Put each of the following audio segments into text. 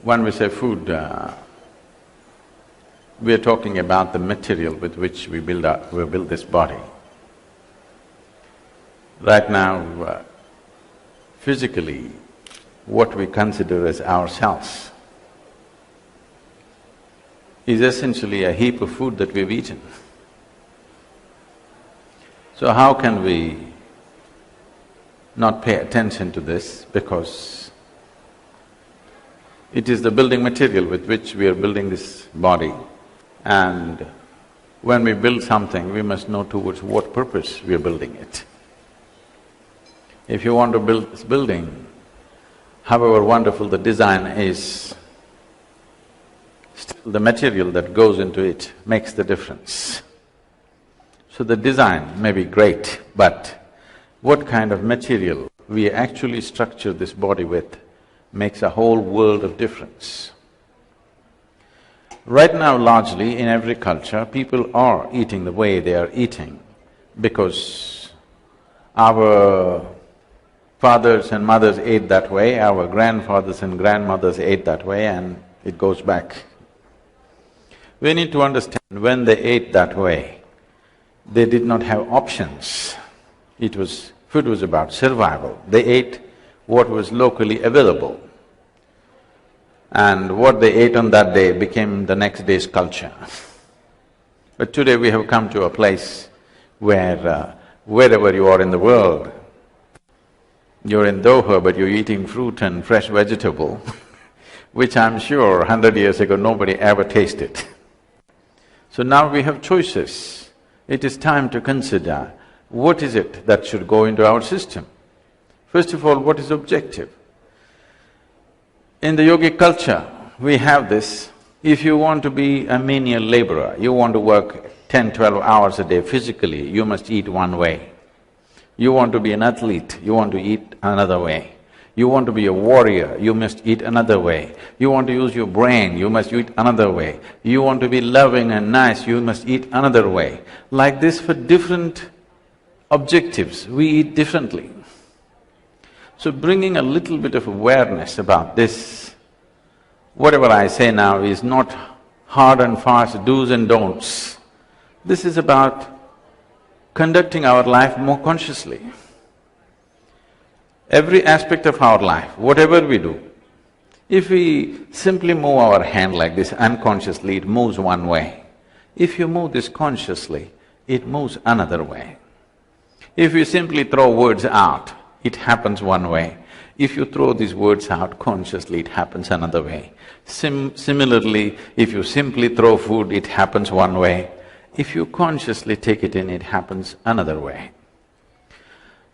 When we say food, we are talking about the material with which we build this body. Right now, physically, what we consider as ourselves is essentially a heap of food that we've eaten. So how can we not pay attention to this? Because it is the building material with which we are building this body. And when we build something, we must know towards what purpose we are building it. If you want to build this building, however wonderful the design is, still the material that goes into it makes the difference. So the design may be great, but what kind of material we actually structure this body with makes a whole world of difference. Right now, largely in every culture, people are eating the way they are eating because our fathers and mothers ate that way, our grandfathers and grandmothers ate that way, and it goes back. We need to understand, when they ate that way, they did not have options. Food was about survival. They ate what was locally available. And what they ate on that day became the next day's culture. But today we have come to a place where wherever you are in the world, you're in Doha but you're eating fruit and fresh vegetable, which I'm sure 100 years ago nobody ever tasted. So now we have choices. It is time to consider what is it that should go into our system. First of all, what is objective? In the yogic culture, we have this, if you want to be a menial laborer, you want to work 10-12 hours a day physically, you must eat one way. You want to be an athlete, you want to eat another way. You want to be a warrior, you must eat another way. You want to use your brain, you must eat another way. You want to be loving and nice, you must eat another way. Like this, for different objectives, we eat differently. So bringing a little bit of awareness about this, whatever I say now is not hard and fast do's and don'ts. This is about conducting our life more consciously. Every aspect of our life, whatever we do, if we simply move our hand like this unconsciously, it moves one way. If you move this consciously, it moves another way. If you simply throw words out, it happens one way. If you throw these words out consciously, it happens another way. Similarly, if you simply throw food, it happens one way. If you consciously take it in, it happens another way.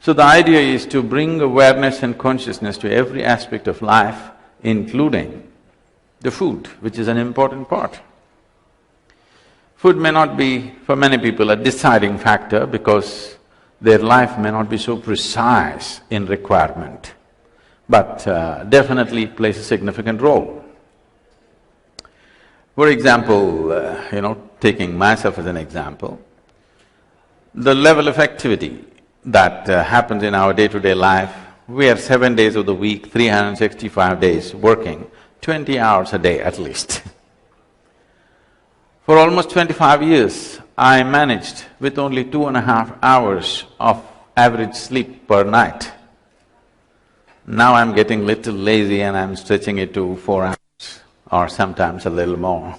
So the idea is to bring awareness and consciousness to every aspect of life, including the food, which is an important part. Food may not be, for many people, a deciding factor because their life may not be so precise in requirement, but definitely plays a significant role. For example, taking myself as an example, the level of activity that happens in our day-to-day life, we are 7 days of the week, 365 days working, 20 hours a day at least. For almost 25 years, I managed with only 2.5 hours of average sleep per night. Now I'm getting little lazy and I'm stretching it to 4 hours or sometimes a little more.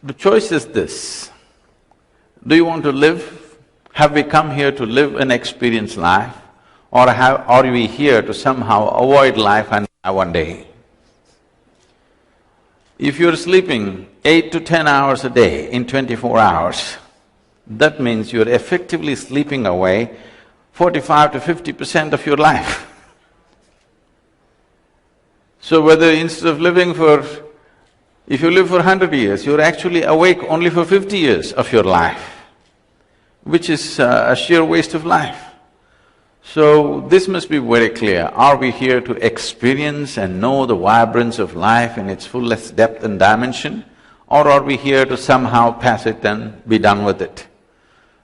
The choice is this: do you want to live? Have we come here to live and experience life, or are we here to somehow avoid life and die one day? If you're sleeping 8 to 10 hours a day in 24 hours, that means you're effectively sleeping away 45 to 50% of your life. So whether instead of if you live for 100 years, you're actually awake only for 50 years of your life, which is a sheer waste of life. So this must be very clear. Are we here to experience and know the vibrance of life in its fullest depth and dimension, or are we here to somehow pass it and be done with it?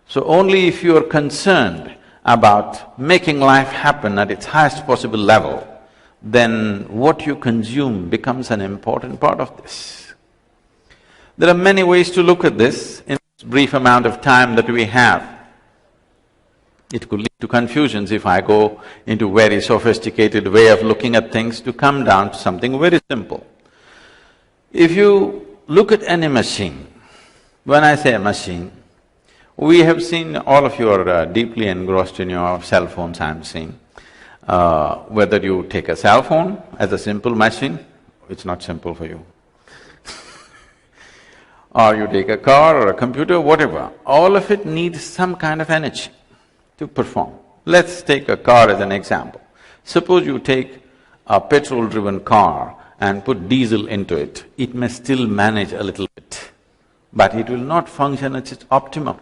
So only if you are concerned about making life happen at its highest possible level, then what you consume becomes an important part of this. There are many ways to look at this in this brief amount of time that we have. It could lead to confusions if I go into very sophisticated way of looking at things to come down to something very simple. If you look at any machine, when I say machine, we have seen, all of you are deeply engrossed in your cell phones, I'm seeing. Whether you take a cell phone as a simple machine, it's not simple for you. Or you take a car or a computer, whatever, all of it needs some kind of energy to perform. Let's take a car as an example. Suppose you take a petrol-driven car and put diesel into it, it may still manage a little bit, but it will not function at its optimum.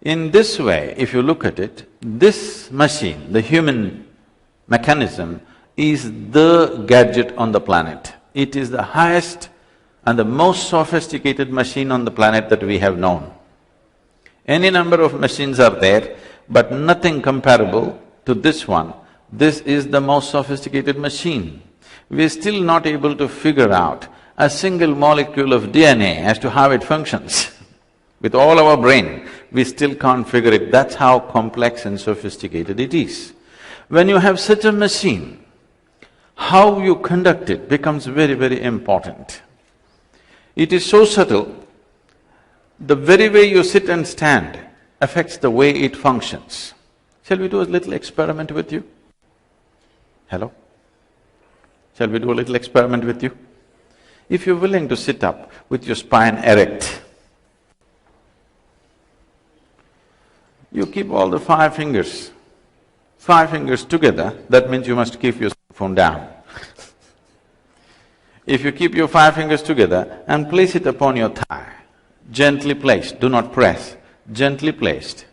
In this way, if you look at it, this machine, the human mechanism, is the gadget on the planet. It is the highest and the most sophisticated machine on the planet that we have known. Any number of machines are there, but nothing comparable to this one. This is the most sophisticated machine. We're still not able to figure out a single molecule of DNA as to how it functions. With all our brain, we still can't figure it. That's how complex and sophisticated it is. When you have such a machine, how you conduct it becomes very, very important. It is so subtle, the very way you sit and stand affects the way it functions. Shall we do a little experiment with you? Hello? Shall we do a little experiment with you? If you're willing to sit up with your spine erect, you keep all the five fingers together, that means you must keep your phone down. If you keep your five fingers together and place it upon your thigh, gently placed, do not press, gently placed.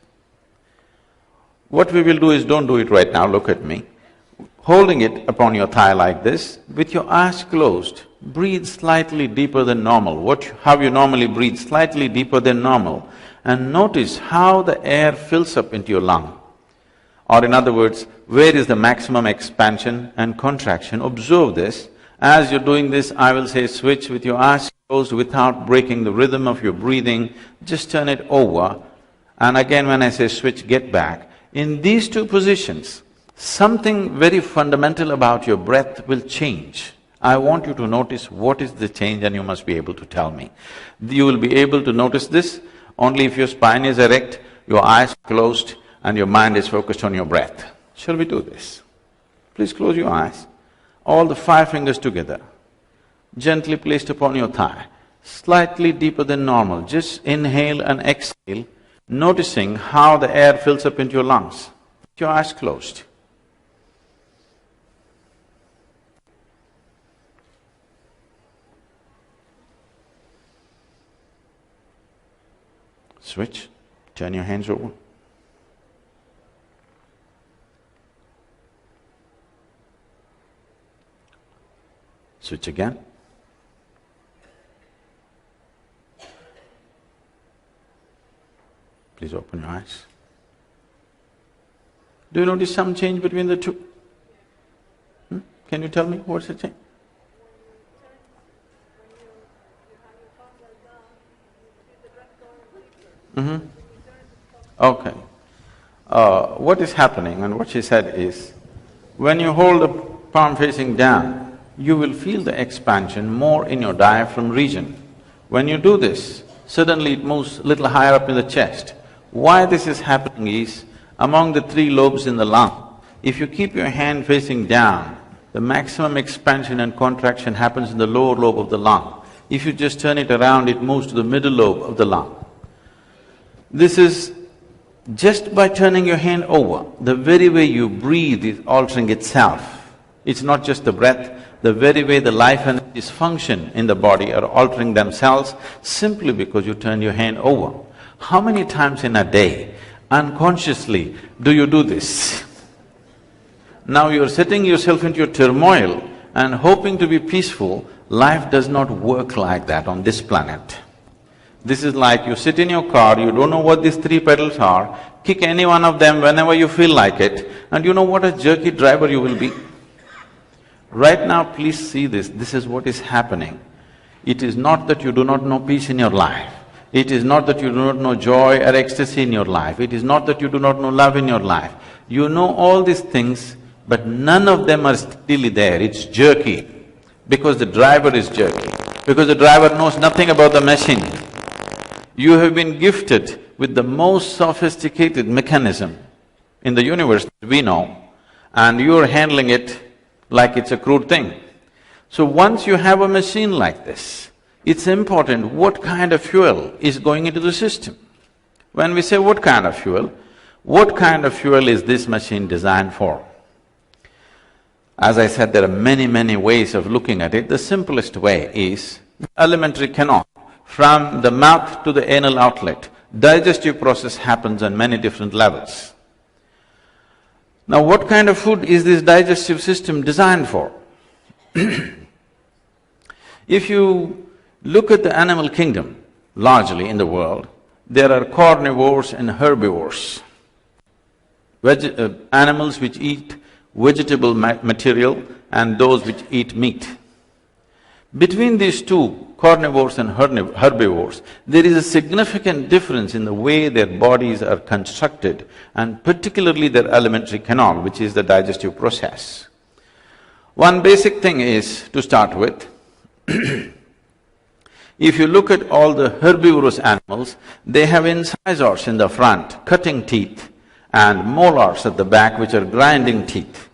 What we will do is, don't do it right now, look at me. Holding it upon your thigh like this, with your eyes closed, breathe slightly deeper than normal. How you normally breathe, slightly deeper than normal, and notice how the air fills up into your lung. Or in other words, where is the maximum expansion and contraction? Observe this. As you're doing this, I will say switch with your eyes closed without breaking the rhythm of your breathing, just turn it over, and again when I say switch, get back. In these two positions, something very fundamental about your breath will change. I want you to notice what is the change, and you must be able to tell me. You will be able to notice this only if your spine is erect, your eyes closed, and your mind is focused on your breath. Shall we do this? Please close your eyes. All the five fingers together, gently placed upon your thigh, slightly deeper than normal. Just inhale and exhale, noticing how the air fills up into your lungs. Your eyes closed. Switch, turn your hands over. Switch again. Please open your eyes. Do you notice some change between the two? Can you tell me what's the change? Okay. What is happening and what she said is, when you hold the palm facing down, you will feel the expansion more in your diaphragm region. When you do this, suddenly it moves a little higher up in the chest. Why this is happening is, among the three lobes in the lung, if you keep your hand facing down, the maximum expansion and contraction happens in the lower lobe of the lung. If you just turn it around, it moves to the middle lobe of the lung. This is just by turning your hand over, the very way you breathe is altering itself. It's not just the breath, the very way the life energies function in the body are altering themselves simply because you turn your hand over. How many times in a day, unconsciously, do you do this? Now you're setting yourself into a turmoil and hoping to be peaceful. Life does not work like that on this planet. This is like you sit in your car, you don't know what these three pedals are, kick any one of them whenever you feel like it, and you know what a jerky driver you will be. Right now, please see this is what is happening. It is not that you do not know peace in your life. It is not that you do not know joy or ecstasy in your life. It is not that you do not know love in your life. You know all these things, but none of them are steadily there. It's jerky, because the driver is jerky, because the driver knows nothing about the machine. You have been gifted with the most sophisticated mechanism in the universe that we know, and you're handling it like it's a crude thing. So once you have a machine like this, it's important what kind of fuel is going into the system. When we say what kind of fuel is this machine designed for? As I said, there are many ways of looking at it. The simplest way is alimentary canal. From the mouth to the anal outlet, digestive process happens on many different levels. Now, what kind of food is this digestive system designed for? If you look at the animal kingdom, largely in the world, there are carnivores and herbivores. Animals which eat vegetable material and those which eat meat. Between these two, carnivores and herbivores, there is a significant difference in the way their bodies are constructed, and particularly their alimentary canal, which is the digestive process. One basic thing is, to start with, if you look at all the herbivorous animals, they have incisors in the front, cutting teeth, and molars at the back, which are grinding teeth.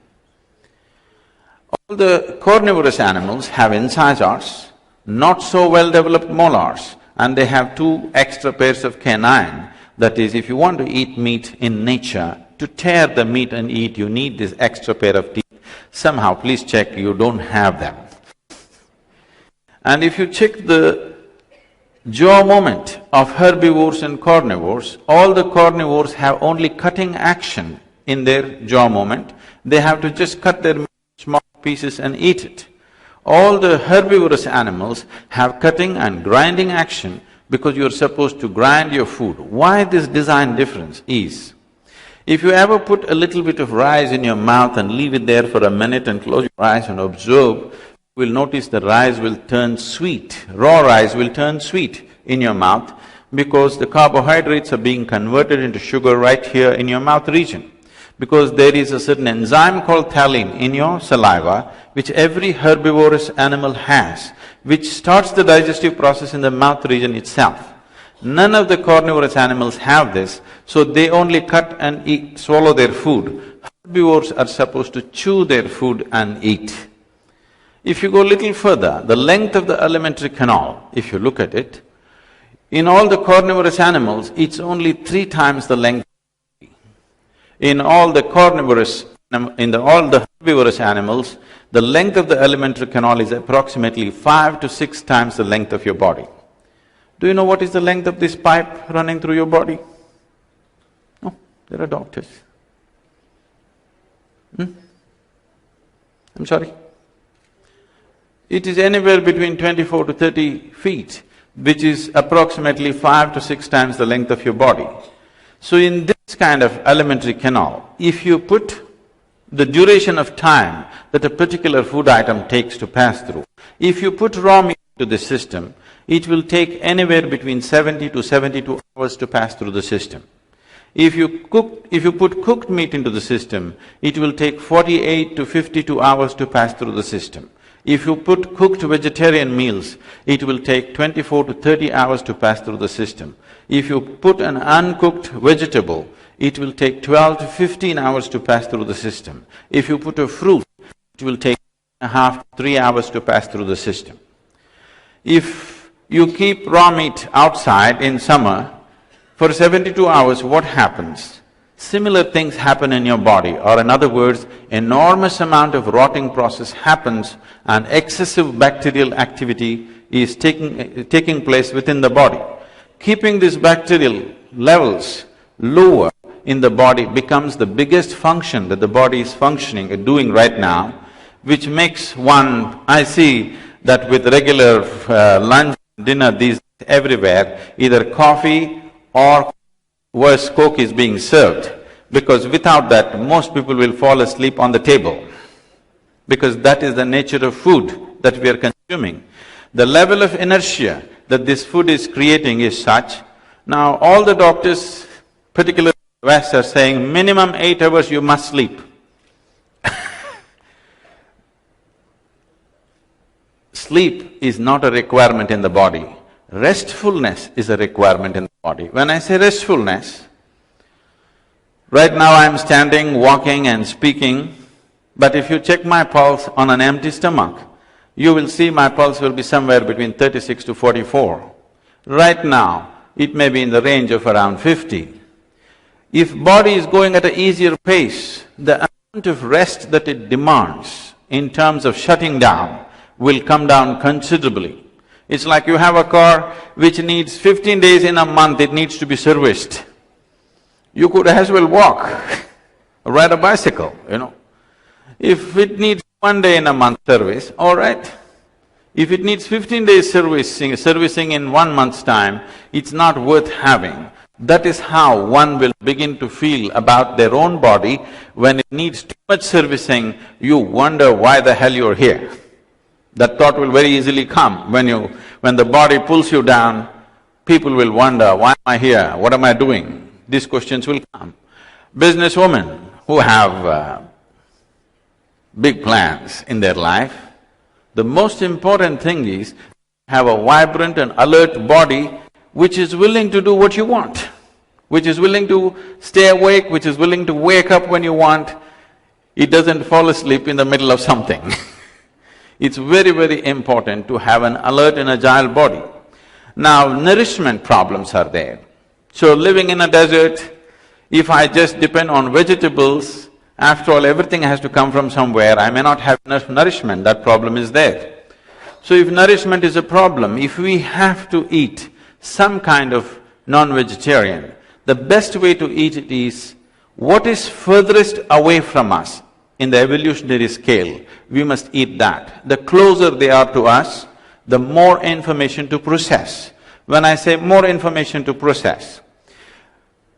All the carnivorous animals have incisors, not so well-developed molars, and they have two extra pairs of canine. That is, if you want to eat meat in nature, to tear the meat and eat, you need this extra pair of teeth. Somehow, please check, you don't have them. And if you check the jaw movement of herbivores and carnivores, all the carnivores have only cutting action in their jaw movement. They have to just cut their meat small pieces and eat it. All the herbivorous animals have cutting and grinding action because you're supposed to grind your food. Why this design difference is, if you ever put a little bit of rice in your mouth and leave it there for a minute and close your eyes and observe, you will notice the rice will turn sweet. Raw rice will turn sweet in your mouth because the carbohydrates are being converted into sugar right here in your mouth region. Because there is a certain enzyme called phthalate in your saliva, which every herbivorous animal has, which starts the digestive process in the mouth region itself. None of the carnivorous animals have this, so they only cut and eat, swallow their food. Herbivores are supposed to chew their food and eat. If you go a little further, the length of the alimentary canal, if you look at it, in all the carnivorous animals, it's only 3 times the length. In all the herbivorous animals, the length of the alimentary canal is approximately 5 to 6 times the length of your body. Do you know what is the length of this pipe running through your body? No, there are doctors. I'm sorry? It is anywhere between 24 to 30 feet, which is approximately 5 to 6 times the length of your body. So in this kind of alimentary canal, if you put the duration of time that a particular food item takes to pass through, if you put raw meat into the system, it will take anywhere between 70 to 72 hours to pass through the system. If you put cooked meat into the system, it will take 48 to 52 hours to pass through the system. If you put cooked vegetarian meals, it will take 24 to 30 hours to pass through the system. If you put an uncooked vegetable, it will take 12 to 15 hours to pass through the system. If you put a fruit, it will take 2.5 to 3 hours to pass through the system. If you keep raw meat outside in summer, for 72 hours, what happens? Similar things happen in your body, or in other words, enormous amount of rotting process happens and excessive bacterial activity is taking place within the body. Keeping these bacterial levels lower in the body becomes the biggest function that the body is functioning and doing right now, which makes one… I see that with regular lunch, dinner, these everywhere, either coffee or worse, Coke is being served, because without that, most people will fall asleep on the table. because that is the nature of food that we are consuming. The level of inertia that this food is creating is such. Now all the doctors, particularly in the West, are saying minimum 8 hours you must sleep. Sleep is not a requirement in the body. Restfulness is a requirement in the body. When I say restfulness, right now I'm standing, walking and speaking, but if you check my pulse on an empty stomach, you will see my pulse will be somewhere between 36 to 44. Right now, it may be in the range of around 50. If body is going at an easier pace, the amount of rest that it demands in terms of shutting down will come down considerably. It's like you have a car which needs 15 days in a month, it needs to be serviced. You could as well walk or ride a bicycle, you know. If it needs 1 day in a month service, all right. If it needs 15 days servicing in 1 month's time, it's not worth having. That is how one will begin to feel about their own body. When it needs too much servicing, you wonder why the hell you're here. That thought will very easily come. When the body pulls you down, people will wonder, why am I here? What am I doing? These questions will come. Businesswomen who have big plans in their life, the most important thing is have a vibrant and alert body which is willing to do what you want, which is willing to stay awake, which is willing to wake up when you want. It doesn't fall asleep in the middle of something. It's very, very important to have an alert and agile body. Now, nourishment problems are there. So living in a desert, if I just depend on vegetables, after all, everything has to come from somewhere, I may not have enough nourishment, that problem is there. So if nourishment is a problem, if we have to eat some kind of non-vegetarian, the best way to eat it is what is furthest away from us in the evolutionary scale, we must eat that. The closer they are to us, the more information to process. When I say more information to process,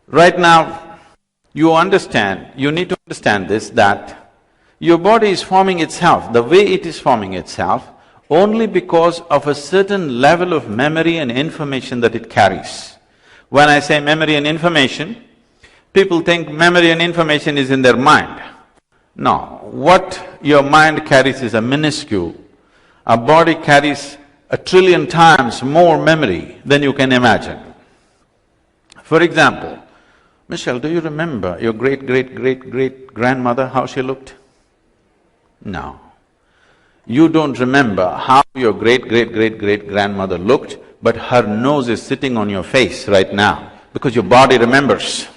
right now, you need to understand this, that your body is forming itself, the way it is forming itself, only because of a certain level of memory and information that it carries. When I say memory and information, people think memory and information is in their mind. No, what your mind carries is a minuscule. A body carries 1 trillion times more memory than you can imagine. For example, Michelle, do you remember your great-great-great-great-grandmother, how she looked? No. You don't remember how your great-great-great-great-grandmother looked, but her nose is sitting on your face right now, because your body remembers.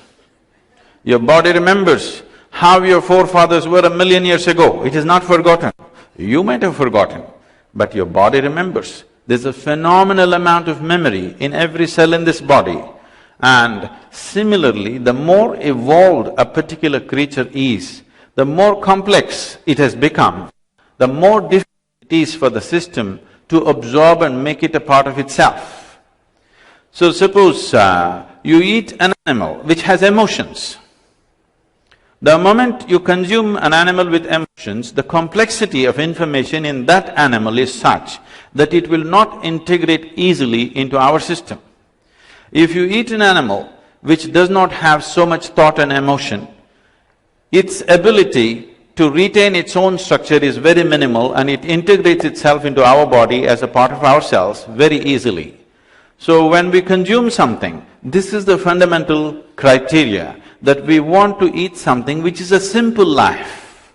Your body remembers how your forefathers were 1,000,000 years ago. It is not forgotten. You might have forgotten, but your body remembers. There's a phenomenal amount of memory in every cell in this body. And similarly, the more evolved a particular creature is, the more complex it has become, the more difficult it is for the system to absorb and make it a part of itself. So suppose you eat an animal which has emotions. The moment you consume an animal with emotions, the complexity of information in that animal is such that it will not integrate easily into our system. If you eat an animal which does not have so much thought and emotion, its ability to retain its own structure is very minimal and it integrates itself into our body as a part of ourselves very easily. So when we consume something, this is the fundamental criteria, that we want to eat something which is a simple life.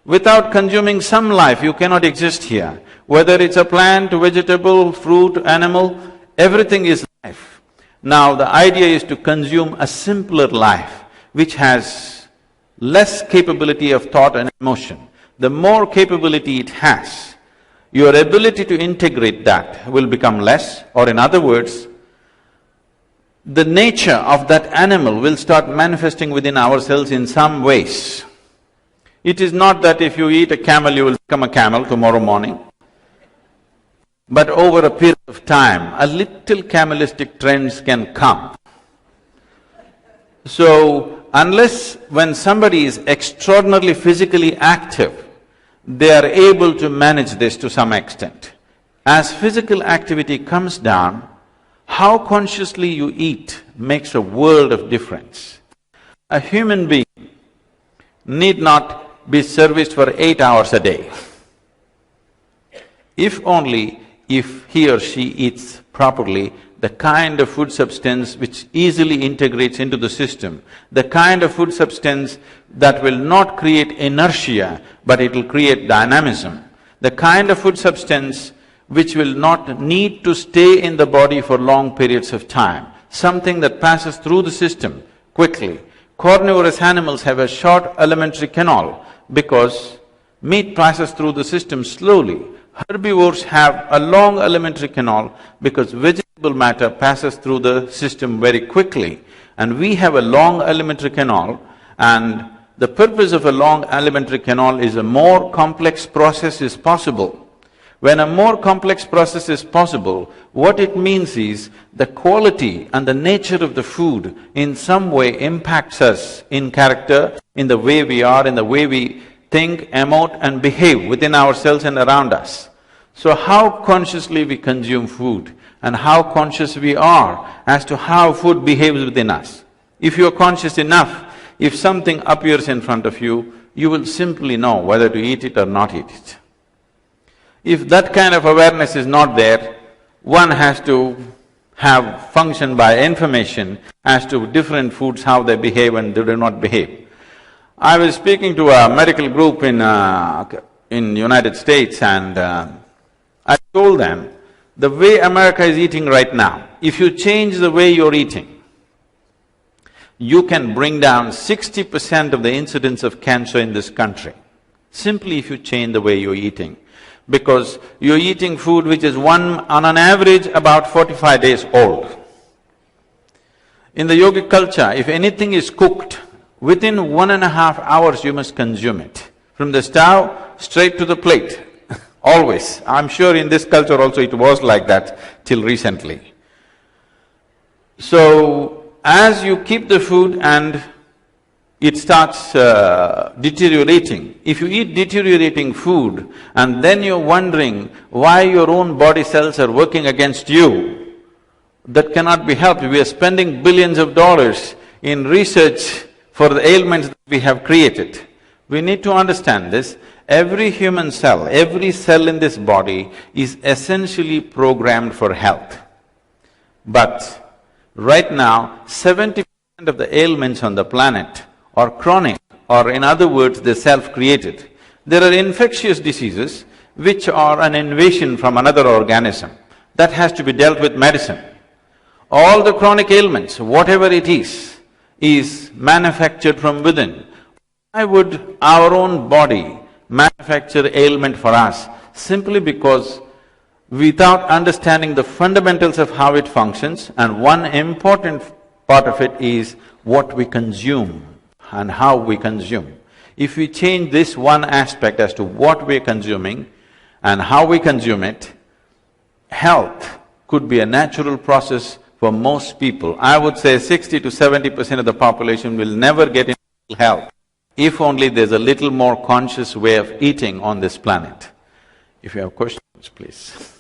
Without consuming some life, you cannot exist here. Whether it's a plant, vegetable, fruit, animal, everything is life. Now the idea is to consume a simpler life which has less capability of thought and emotion. The more capability it has, your ability to integrate that will become less, or in other words, the nature of that animal will start manifesting within ourselves in some ways. It is not that if you eat a camel, you will become a camel tomorrow morning. But over a period of time, a little camelistic trends can come. So, unless when somebody is extraordinarily physically active, they are able to manage this to some extent. As physical activity comes down, how consciously you eat makes a world of difference. A human being need not be serviced for 8 hours a day. If only if he or she eats properly, the kind of food substance which easily integrates into the system, the kind of food substance that will not create inertia, but it will create dynamism, the kind of food substance which will not need to stay in the body for long periods of time, something that passes through the system quickly. Carnivorous animals have a short alimentary canal because meat passes through the system slowly. Herbivores have a long alimentary canal because vegetable matter passes through the system very quickly. And we have a long alimentary canal, and the purpose of a long alimentary canal is a more complex process is possible. When a more complex process is possible, what it means is the quality and the nature of the food in some way impacts us in character, in the way we are, in the way we think, emote and behave within ourselves and around us. So how consciously we consume food and how conscious we are as to how food behaves within us. If you are conscious enough, if something appears in front of you, you will simply know whether to eat it or not eat it. If that kind of awareness is not there, one has to have function by information as to different foods, how they behave and they do not behave. I was speaking to a medical group in United States, and I told them, the way America is eating right now, if you change the way you're eating, you can bring down 60% of the incidence of cancer in this country, simply if you change the way you're eating. Because you're eating food which is on an average about 45 days old. In the yogic culture, if anything is cooked, within 1.5 hours you must consume it. From the stove straight to the plate, always. I'm sure in this culture also it was like that till recently. So, as you keep the food and it starts deteriorating. If you eat deteriorating food and then you're wondering why your own body cells are working against you, that cannot be helped. We are spending billions of dollars in research for the ailments that we have created. We need to understand this. Every human cell, every cell in this body is essentially programmed for health. But right now, 70% of the ailments on the planet are chronic, or in other words, they're self-created. There are infectious diseases which are an invasion from another organism. That has to be dealt with medicine. All the chronic ailments, whatever it is manufactured from within. Why would our own body manufacture ailment for us? Simply because without understanding the fundamentals of how it functions, and one important part of it is what we consume and how we consume. If we change this one aspect as to what we're consuming and how we consume it, health could be a natural process for most people. I would say 60 to 70% of the population will never get into health if only there's a little more conscious way of eating on this planet. If you have questions, please.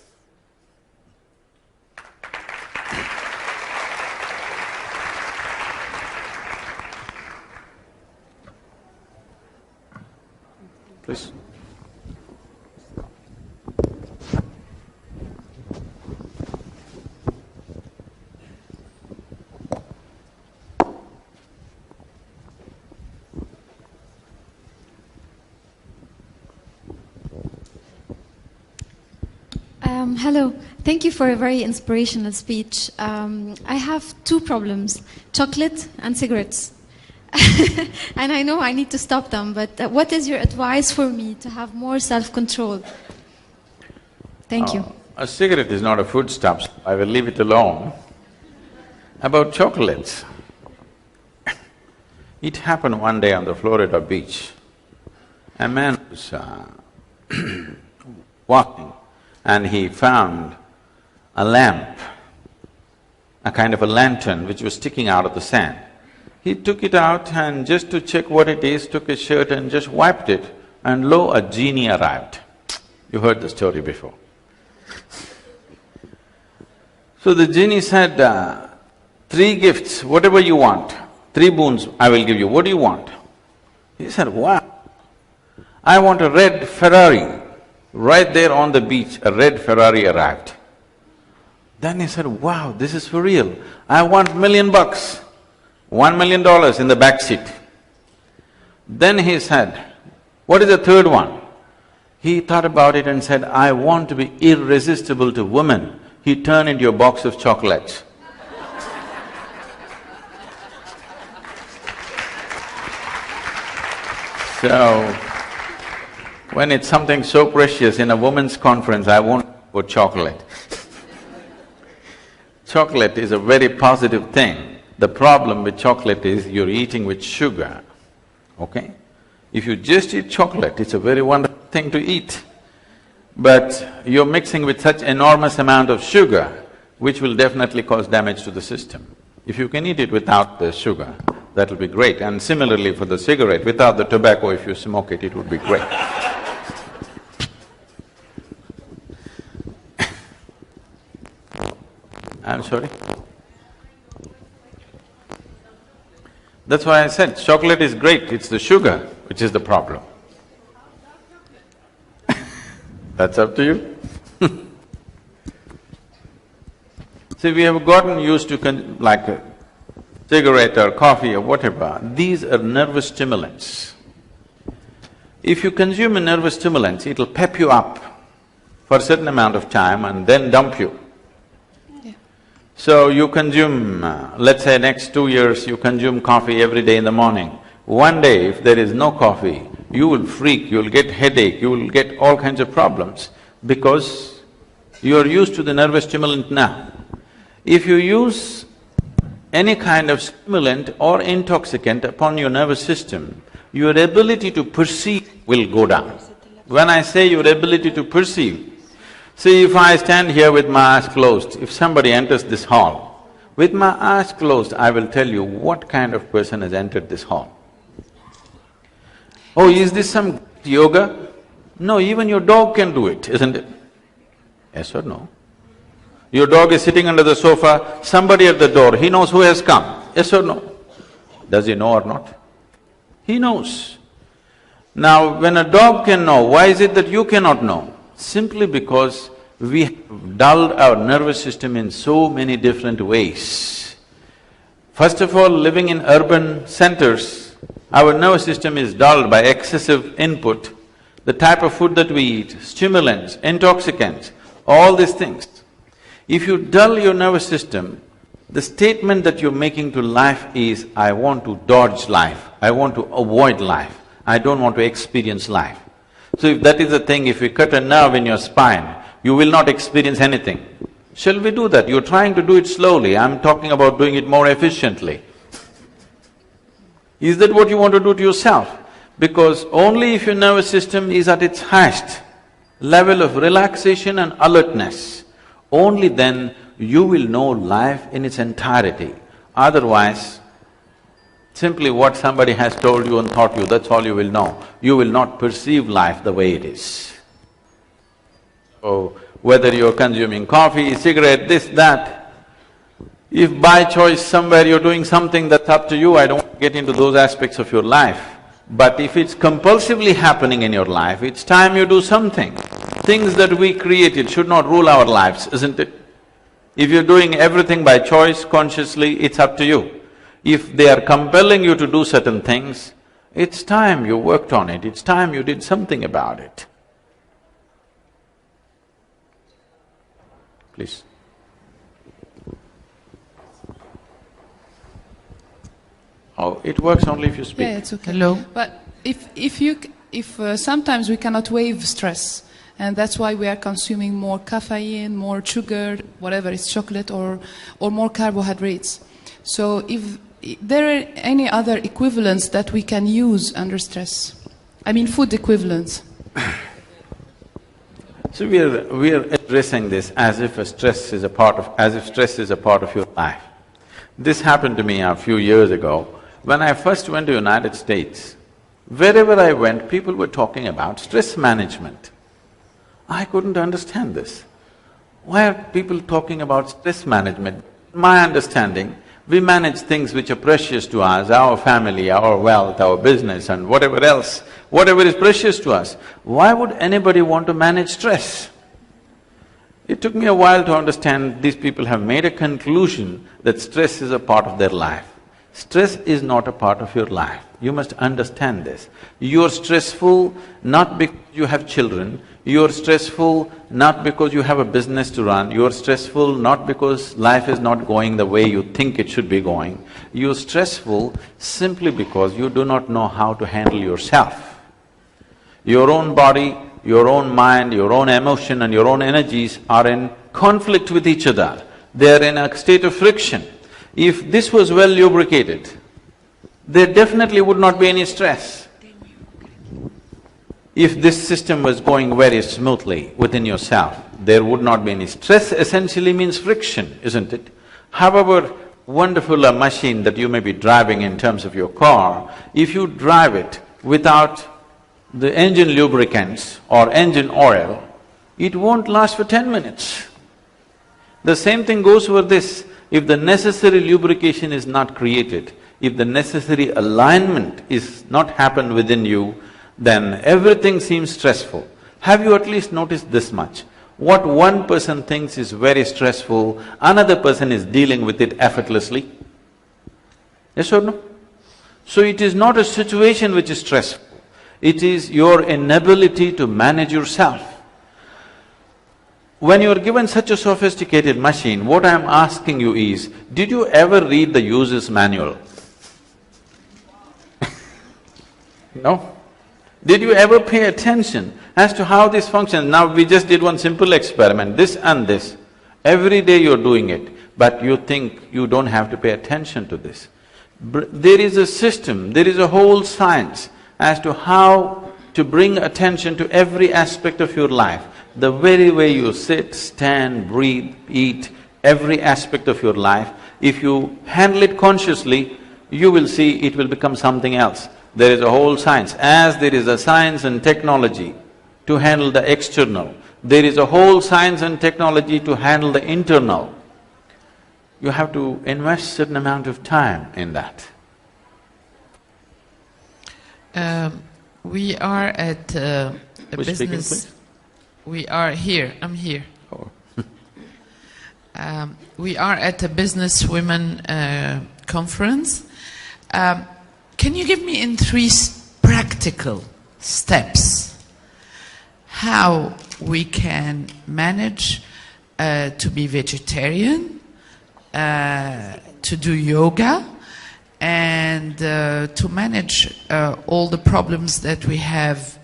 Please. Hello. Thank you for a very inspirational speech. I have two problems, chocolate and cigarettes. And I know I need to stop them, but what is your advice for me to have more self-control? Thank you. A cigarette is not a foodstuff, so I will leave it alone. About chocolates, it happened one day on the Florida beach. A man was walking and he found a lamp, a kind of a lantern which was sticking out of the sand. He took it out and just to check what it is, took his shirt and just wiped it and lo, a genie arrived. You heard the story before. So the genie said, 3 gifts, whatever you want, 3 boons I will give you, what do you want? He said, wow, I want a red Ferrari. Right there on the beach, a red Ferrari arrived. Then he said, wow, this is for real, I want $1 million, $1 million in the back seat. Then he said, what is the third one? He thought about it and said, I want to be irresistible to women. He turned into a box of chocolates. So, when it's something so precious in a women's conference, I won't put chocolate. Chocolate is a very positive thing. The problem with chocolate is you're eating with sugar, okay? If you just eat chocolate, it's a very wonderful thing to eat. But you're mixing with such enormous amount of sugar, which will definitely cause damage to the system. If you can eat it without the sugar, that'll be great. And similarly for the cigarette, without the tobacco, if you smoke it, it would be great. I'm sorry? That's why I said chocolate is great, it's the sugar which is the problem. That's up to you. See, we have gotten used to like a cigarette or coffee or whatever, these are nervous stimulants. If you consume a nervous stimulant, it'll pep you up for a certain amount of time and then dump you. So you consume, let's say next 2 years, you consume coffee every day in the morning. One day, if there is no coffee, you will freak, you will get headache, you will get all kinds of problems because you are used to the nervous stimulant now. If you use any kind of stimulant or intoxicant upon your nervous system, your ability to perceive will go down. When I say your ability to perceive, see, if I stand here with my eyes closed, if somebody enters this hall, with my eyes closed, I will tell you what kind of person has entered this hall. Oh, is this some yoga? No, even your dog can do it, isn't it? Yes or no? Your dog is sitting under the sofa, somebody at the door, he knows who has come, yes or no? Does he know or not? He knows. Now, when a dog can know, why is it that you cannot know? Simply because we have dulled our nervous system in so many different ways. First of all, living in urban centers, our nervous system is dulled by excessive input, the type of food that we eat, stimulants, intoxicants, all these things. If you dull your nervous system, the statement that you're making to life is, I want to dodge life, I want to avoid life, I don't want to experience life. So if that is the thing, if we cut a nerve in your spine, you will not experience anything. Shall we do that? You're trying to do it slowly, I'm talking about doing it more efficiently. Is that what you want to do to yourself? Because only if your nervous system is at its highest level of relaxation and alertness, only then you will know life in its entirety. Otherwise, simply what somebody has told you and taught you, that's all you will know. You will not perceive life the way it is. So, whether you're consuming coffee, cigarette, this, that, if by choice somewhere you're doing something, that's up to you, I don't get into those aspects of your life. But if it's compulsively happening in your life, it's time you do something. Things that we created should not rule our lives, isn't it? If you're doing everything by choice, consciously, it's up to you. If they are compelling you to do certain things, it's time you worked on it, it's time you did something about it. Please. Oh, it works only if you speak. Yeah, it's okay. Hello. But if sometimes we cannot waive stress, and that's why we are consuming more caffeine, more sugar, whatever, it's chocolate or more carbohydrates. So if there are any other equivalents that we can use under stress? I mean food equivalents. So we are addressing this as if stress is a part of your life. This happened to me a few years ago. When I first went to United States, Wherever I went, people were talking about stress management. I couldn't understand this. Why are people talking about stress management? My understanding, we manage things which are precious to us, our family, our wealth, our business and whatever else, whatever is precious to us. Why would anybody want to manage stress? It took me a while to understand these people have made a conclusion that stress is a part of their life. Stress is not a part of your life. You must understand this. You're stressful not because you have children, you're stressful not because you have a business to run, you're stressful not because life is not going the way you think it should be going. You're stressful simply because you do not know how to handle yourself. Your own body, your own mind, your own emotion and your own energies are in conflict with each other. They're in a state of friction. If this was well lubricated, there definitely would not be any stress. If this system was going very smoothly within yourself, there would not be any stress. Essentially means friction, isn't it? However wonderful a machine that you may be driving in terms of your car, if you drive it without the engine lubricants or engine oil, it won't last for 10 minutes. The same thing goes for this. If the necessary lubrication is not created, if the necessary alignment is not happened within you, then everything seems stressful. Have you at least noticed this much? What one person thinks is very stressful, another person is dealing with it effortlessly? Yes or no? So it is not a situation which is stressful, it is your inability to manage yourself. When you are given such a sophisticated machine, what I am asking you is, did you ever read the user's manual? No? Did you ever pay attention as to how this functions? Now we just did one simple experiment, this and this. Every day you're doing it, but you think you don't have to pay attention to this. There is a system, there is a whole science as to how to bring attention to every aspect of your life. The very way you sit, stand, breathe, eat, every aspect of your life, if you handle it consciously, you will see it will become something else. There is a whole science. As there is a science and technology to handle the external, there is a whole science and technology to handle the internal. You have to invest certain amount of time in that. We are at a Who's business… speaking, please? We are here, I'm here. Oh. We are at a business women conference. Can you give me in three practical steps how we can manage to be vegetarian, to do yoga, and to manage all the problems that we have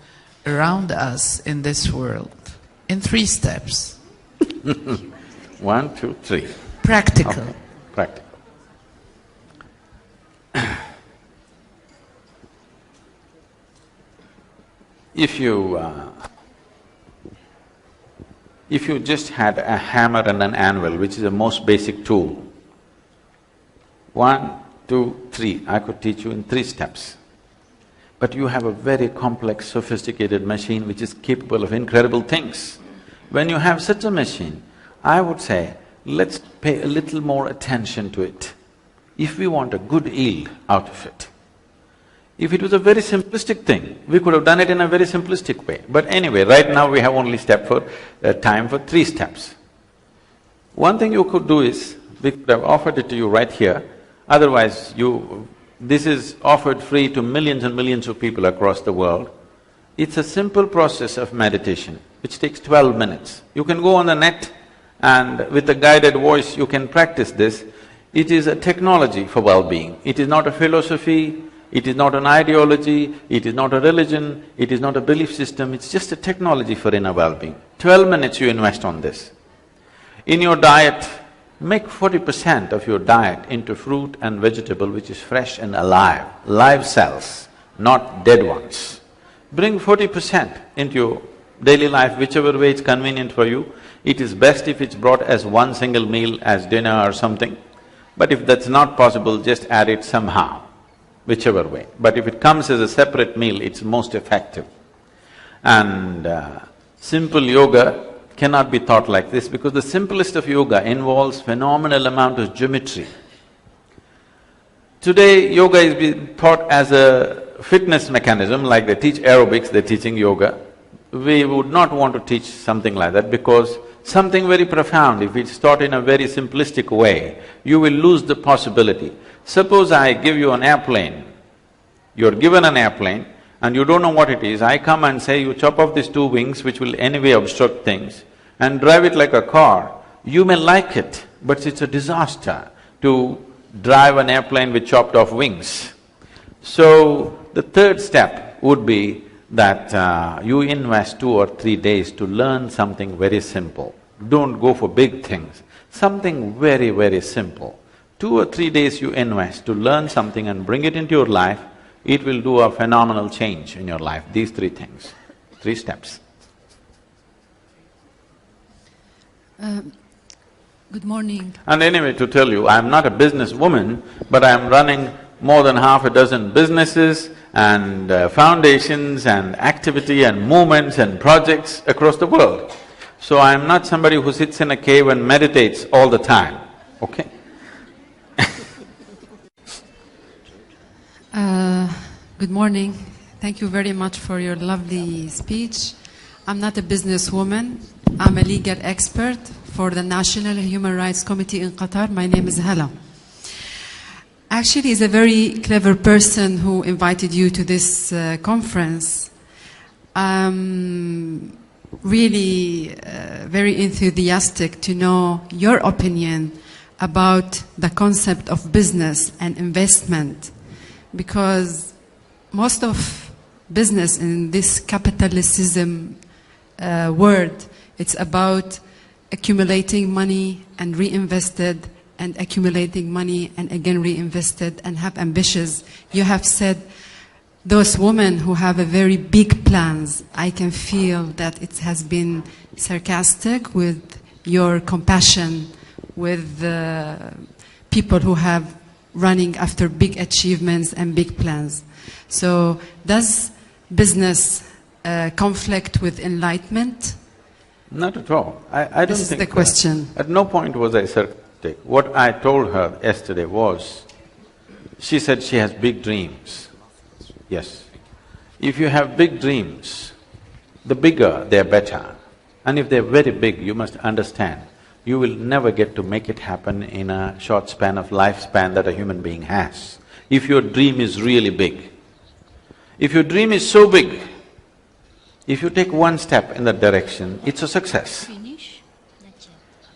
around us in this world? In three steps. 1, 2, 3. Practical. Okay. Practical. If you just had a hammer and an anvil, which is the most basic tool, 1, 2, 3, I could teach you in 3 steps. But you have a very complex, sophisticated machine which is capable of incredible things. When you have such a machine, I would say, let's pay a little more attention to it, if we want a good yield out of it. If it was a very simplistic thing, we could have done it in a very simplistic way. But anyway, right now we have only time for 3 steps. One thing you could do is, we could have offered it to you right here, otherwise this is offered free to millions and millions of people across the world. It's a simple process of meditation, which takes 12 minutes. You can go on the net and with a guided voice you can practice this. It is a technology for well-being. It is not a philosophy, it is not an ideology, it is not a religion, it is not a belief system, it's just a technology for inner well-being. 12 minutes you invest on this. In your diet, make 40% of your diet into fruit and vegetable which is fresh and alive, live cells, not dead ones. Bring 40% into your daily life, whichever way it's convenient for you. It is best if it's brought as one single meal, as dinner or something. But if that's not possible, just add it somehow. whichever way. But if it comes as a separate meal, it's most effective. And simple yoga cannot be taught like this because the simplest of yoga involves phenomenal amount of geometry. Today, yoga is being taught as a fitness mechanism, like they teach aerobics, they're teaching yoga. We would not want to teach something like that because something very profound, if it's taught in a very simplistic way, you will lose the possibility. Suppose I give you an airplane, you're given an airplane and you don't know what it is, I come and say, you chop off these two wings which will anyway obstruct things and drive it like a car, you may like it, but it's a disaster to drive an airplane with chopped off wings. So, the third step would be that you invest 2 or 3 days to learn something very simple. Don't go for big things, something very, very simple. 2 or 3 days you invest to learn something and bring it into your life, it will do a phenomenal change in your life, these 3 things, 3 steps. Good morning. And anyway, to tell you, I'm not a businesswoman, but I'm running more than half a dozen businesses and foundations and activity and movements and projects across the world. So I'm not somebody who sits in a cave and meditates all the time, okay? Good morning. Thank you very much for your lovely speech. I'm not a businesswoman. I'm a legal expert for the National Human Rights Committee in Qatar. My name is Hala. Actually, he's a very clever person who invited you to this conference. I'm really very enthusiastic to know your opinion about the concept of business and investment, because most of business in this capitalism world, it's about accumulating money and reinvested and accumulating money and again reinvested and have ambitions. You have said those women who have a very big plans, I can feel that it has been sarcastic with your compassion with people who have running after big achievements and big plans. So does business conflict with enlightenment? Not at all. I don't think… This is the question. At no point was I sarcastic. What I told her yesterday was, she said she has big dreams. Yes. If you have big dreams, the bigger they're better. And if they're very big, you must understand, you will never get to make it happen in a short span of lifespan that a human being has. If your dream is really big. If your dream is so big, if you take one step in that direction, it's a success.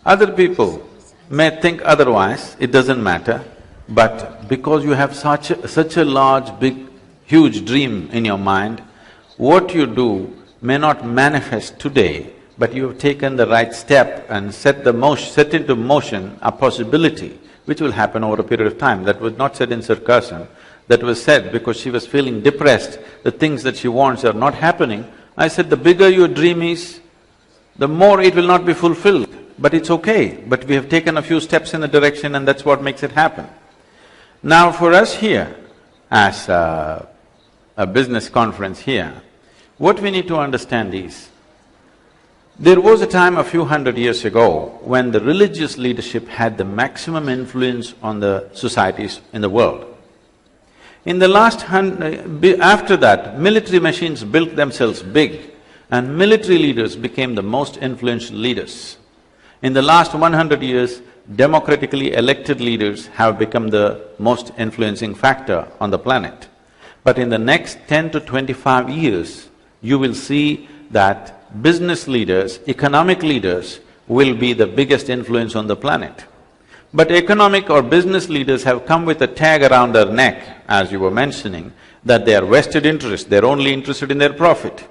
Other people may think otherwise, it doesn't matter, but because you have such a large, big, huge dream in your mind, what you do may not manifest today, but you have taken the right step and set into motion a possibility which will happen over a period of time. That was not said in sarcasm, that was said because she was feeling depressed, the things that she wants are not happening. I said, the bigger your dream is, the more it will not be fulfilled, but it's okay. But we have taken a few steps in the direction and that's what makes it happen. Now for us here, as a business conference here, what we need to understand is, there was a time a few hundred years ago when the religious leadership had the maximum influence on the societies in the world. In the after that, military machines built themselves big and military leaders became the most influential leaders. In the last 100 years, democratically elected leaders have become the most influencing factor on the planet. But in the next 10 to 25 years, you will see that business leaders, economic leaders will be the biggest influence on the planet. But economic or business leaders have come with a tag around their neck, as you were mentioning, that they are vested interest, they're only interested in their profit.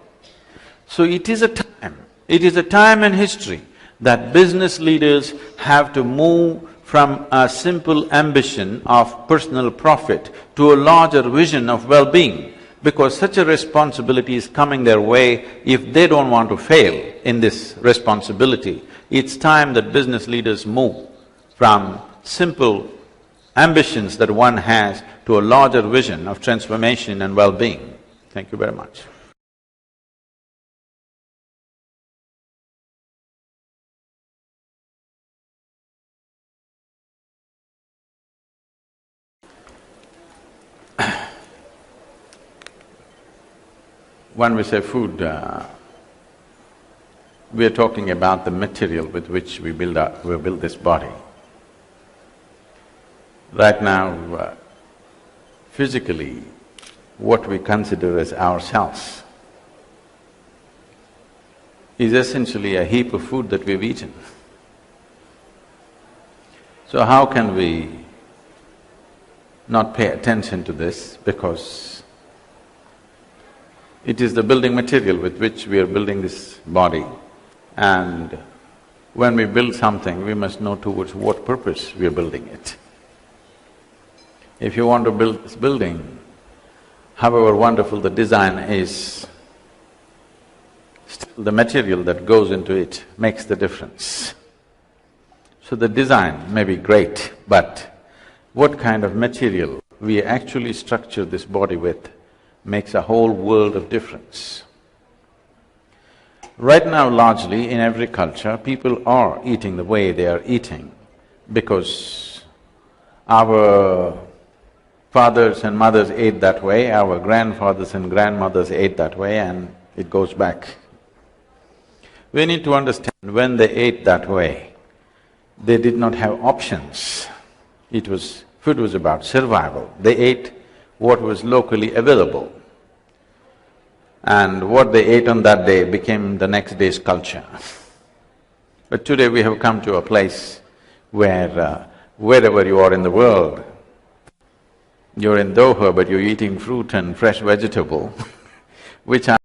So it is a time in history that business leaders have to move from a simple ambition of personal profit to a larger vision of well-being, because such a responsibility is coming their way if they don't want to fail in this responsibility. It's time that business leaders move from simple ambitions that one has to a larger vision of transformation and well-being. Thank you very much. When we say food, we are talking about the material with which we build this body. Right now, physically, what we consider as ourselves is essentially a heap of food that we've eaten. So how can we not pay attention to this? Because it is the building material with which we are building this body, and when we build something, we must know towards what purpose we are building it. If you want to build this building, however wonderful the design is, still the material that goes into it makes the difference. So the design may be great, but what kind of material we actually structure this body with makes a whole world of difference. Right now, largely in every culture, people are eating the way they are eating because our fathers and mothers ate that way, our grandfathers and grandmothers ate that way, and it goes back. We need to understand, when they ate that way, they did not have options. Food was about survival. They ate what was locally available, and what they ate on that day became the next day's culture. But today we have come to a place where wherever you are in the world, you're in Doha but you're eating fruit and fresh vegetable which are